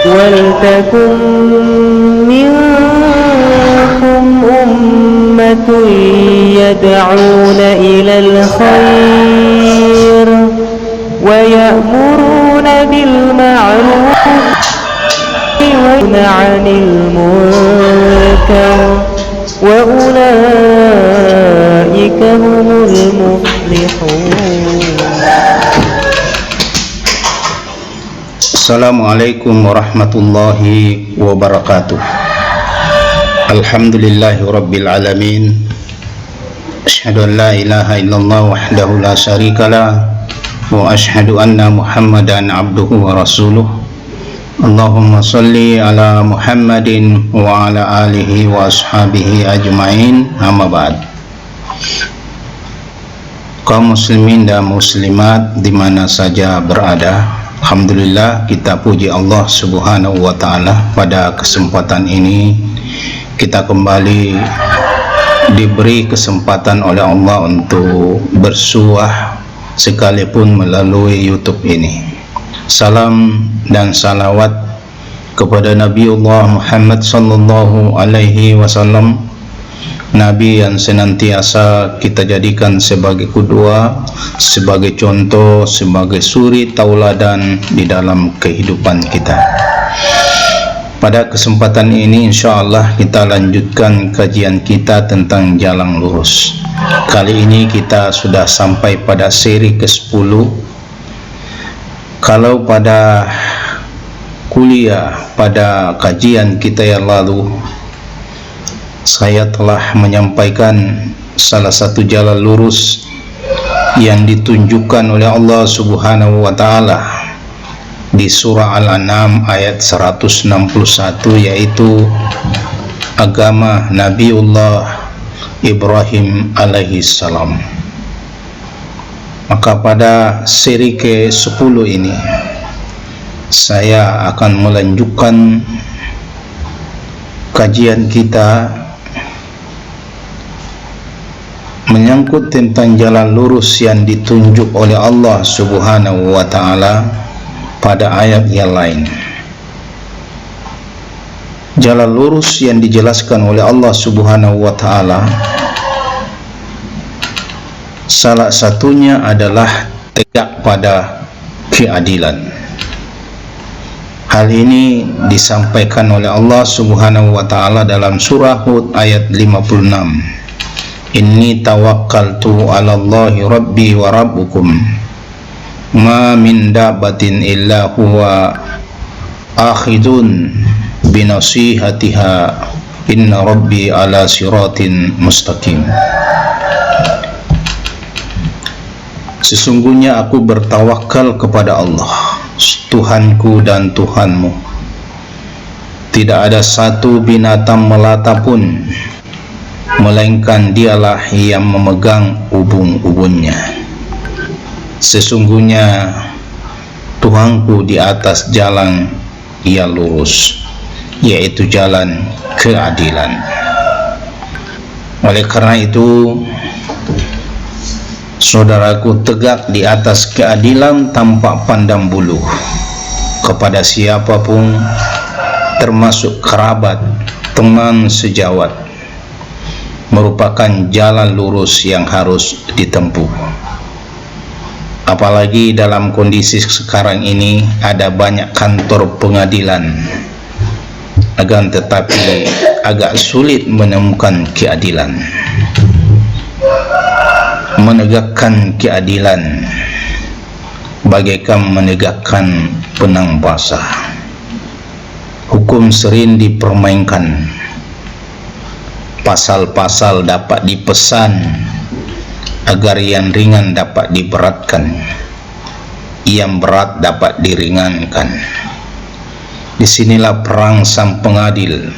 ولتكن منكم أمة يدعون إلى الخير ويأمرون بالمعروف وينهون عن المنكر وأولئك هم المفلحون. Assalamualaikum warahmatullahi wabarakatuh. Alhamdulillahi rabbil alamin. Asyhadu an la ilaha illallah wahdahu la syarikalah wa asyhadu anna Muhammadan abduhu wa rasuluh. Allahumma salli ala Muhammadin wa ala alihi wa ashabihi ajma'in. Amma ba'd. Kaum muslimin dan muslimat di mana saja berada, alhamdulillah kita puji Allah Subhanahu wa taala. Pada kesempatan ini kita kembali diberi kesempatan oleh Allah untuk bersuah sekalipun melalui YouTube ini. Salam dan salawat kepada Nabiullah Muhammad sallallahu alaihi wasallam, Nabi yang senantiasa kita jadikan sebagai qudwah, sebagai contoh, sebagai suri tauladan di dalam kehidupan kita. Pada kesempatan ini insyaallah kita lanjutkan kajian kita tentang jalan lurus. Kali ini kita sudah sampai pada seri ke-10. Kalau pada kuliah, pada kajian kita yang lalu, saya telah menyampaikan salah satu jalan lurus yang ditunjukkan oleh Allah Subhanahu wa taala di surah Al-An'am ayat 161, yaitu agama Nabiullah Ibrahim alaihi salam. Maka pada seri ke-10 ini saya akan melanjutkan kajian kita menyangkut tentang jalan lurus yang ditunjuk oleh Allah Subhanahu wa taala pada ayat yang lain. Jalan lurus yang dijelaskan oleh Allah Subhanahu wa taala salah satunya adalah tegak pada keadilan. Hal ini disampaikan oleh Allah Subhanahu wa taala dalam surah Hud ayat 56. Inni tawakkaltu 'ala Allahi rabbi wa rabbukum ma min dabbatin illa huwa akhidun binasihatiha inna rabbi 'ala siratin mustaqim. Sesungguhnya aku bertawakal kepada Allah, Tuhanku dan Tuhanmu. Tidak ada satu binatang melata pun melainkan dialah yang memegang ubun-ubunnya. Sesungguhnya Tuhanku di atas jalan yang lurus, yaitu jalan keadilan. Oleh karena itu, saudaraku, tegak di atas keadilan tanpa pandang bulu kepada siapapun, termasuk kerabat, teman sejawat, merupakan jalan lurus yang harus ditempuh. Apalagi dalam kondisi sekarang ini ada banyak kantor pengadilan, akan tetapi agak sulit menemukan keadilan. Menegakkan keadilan bagaikan menegakkan benang basah. Hukum sering dipermainkan. Pasal-pasal dapat dipesan agar yang ringan dapat diberatkan, yang berat dapat diringankan. Disinilah perang sang pengadil,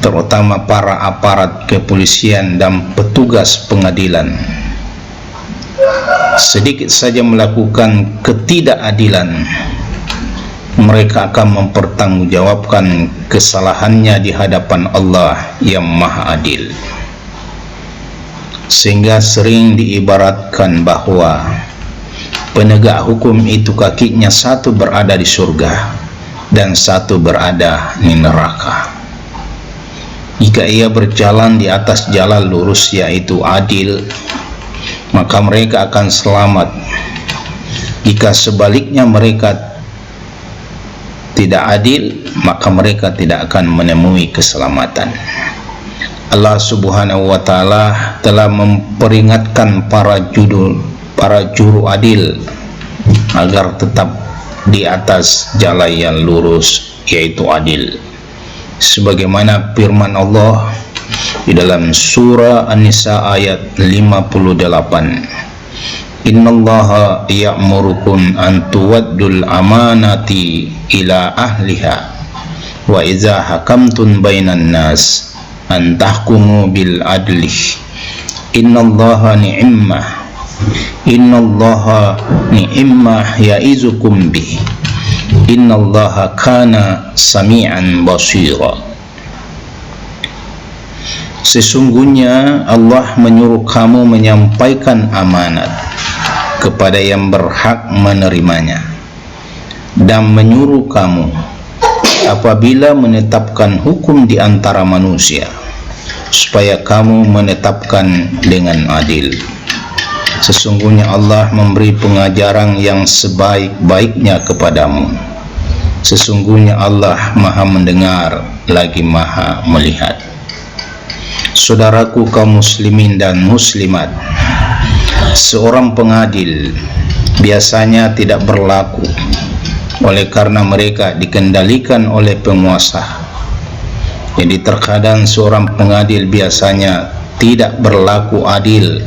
terutama para aparat kepolisian dan petugas pengadilan. Sedikit saja melakukan ketidakadilan, mereka akan mempertanggungjawabkan kesalahannya di hadapan Allah yang Maha Adil. Sehingga sering diibaratkan bahwa penegak hukum itu kakinya satu berada di surga dan satu berada di neraka. Jika ia berjalan di atas jalan lurus yaitu adil, maka mereka akan selamat. Jika sebaliknya mereka tidak adil, maka mereka tidak akan menemui keselamatan. Allah Subhanahu wa Ta'ala telah memperingatkan para juru adil agar tetap di atas jalan yang lurus yaitu adil, sebagaimana firman Allah di dalam surah An-Nisa ayat 58, innallaha ya'murukum an tuwaddul amanati ila ahliha wa idza hakamtum bainan nas an tahkumu bil adli innallaha ni'ma ya'izukum bih innallaha kana sami'an basira. Sesungguhnya Allah menyuruh kamu menyampaikan amanat kepada yang berhak menerimanya, dan menyuruh kamu apabila menetapkan hukum di antara manusia supaya kamu menetapkan dengan adil. Sesungguhnya Allah memberi pengajaran yang sebaik-baiknya kepadamu. Sesungguhnya Allah Maha mendengar lagi Maha melihat. Saudaraku kaum muslimin dan muslimat, seorang pengadil biasanya tidak berlaku oleh karena mereka dikendalikan oleh penguasa. Jadi terkadang seorang pengadil biasanya tidak berlaku adil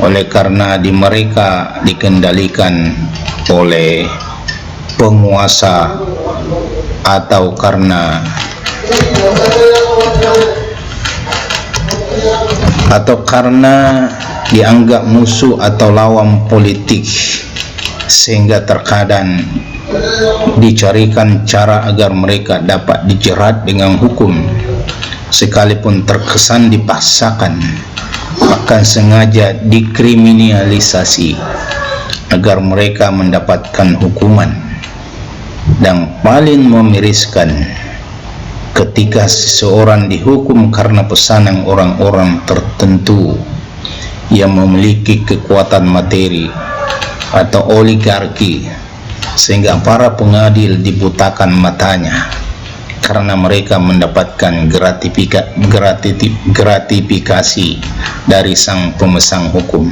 oleh karena mereka dikendalikan oleh penguasa atau karena dianggap musuh atau lawan politik, sehingga terkadang dicarikan cara agar mereka dapat dijerat dengan hukum, sekalipun terkesan dipaksakan, bahkan sengaja dikriminalisasi agar mereka mendapatkan hukuman. Dan paling memiriskan, ketika seseorang dihukum karena pesanan orang-orang tertentu yang memiliki kekuatan materi atau oligarki, sehingga para pengadil dibutakan matanya karena mereka mendapatkan gratifikasi dari sang pemegang hukum.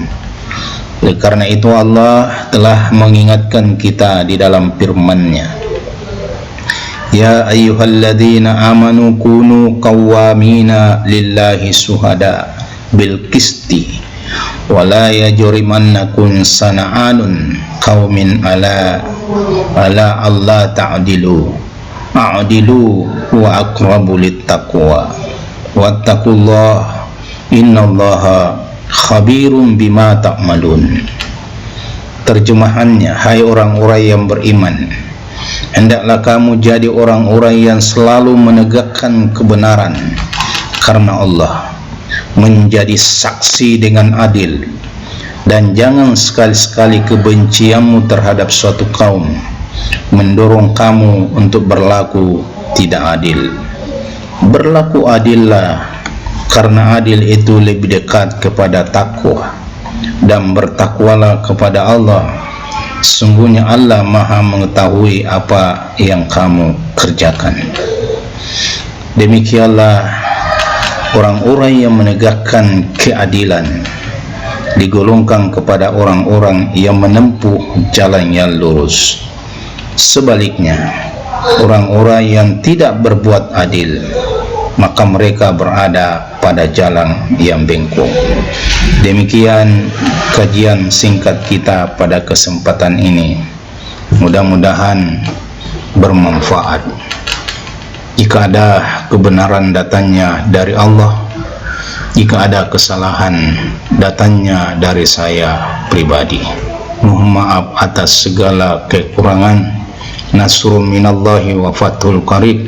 Oleh karena itu Allah telah mengingatkan kita di dalam firman-Nya, ya ayyuhalladzina amanu kunu qawwamina lillahi syuhada bil qisti wa la yajrimannakum sana'anun qaumin ala Allah ta'dilu a'dilu wa aqrabu littaqwa wattaqullah innallaha khabirum bima ta'malun. Terjemahannya, hai orang-orang yang beriman, hendaklah kamu jadi orang-orang yang selalu menegakkan kebenaran karena Allah, menjadi saksi dengan adil, dan jangan sekali-sekali kebencianmu terhadap suatu kaum mendorong kamu untuk berlaku tidak adil. Berlaku adillah, karena adil itu lebih dekat kepada takwa, dan bertakwalah kepada Allah. Sungguhnya Allah Maha mengetahui apa yang kamu kerjakan. Demikianlah orang-orang yang menegakkan keadilan digolongkan kepada orang-orang yang menempuh jalan yang lurus. Sebaliknya, orang-orang yang tidak berbuat adil, maka mereka berada pada jalan yang bengkok. Demikian kajian singkat kita pada kesempatan ini. Mudah-mudahan bermanfaat. Jika ada kebenaran, datangnya dari Allah. Jika ada kesalahan, datangnya dari saya pribadi. Mohon maaf atas segala kekurangan. Nasrun minallahi wa fathul qarib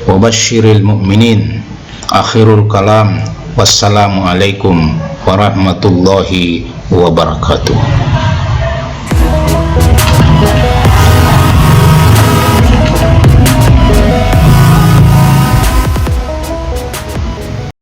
wa basyiril mu'minin. Akhirul kalam, wassalamualaikum warahmatullahi wabarakatuh.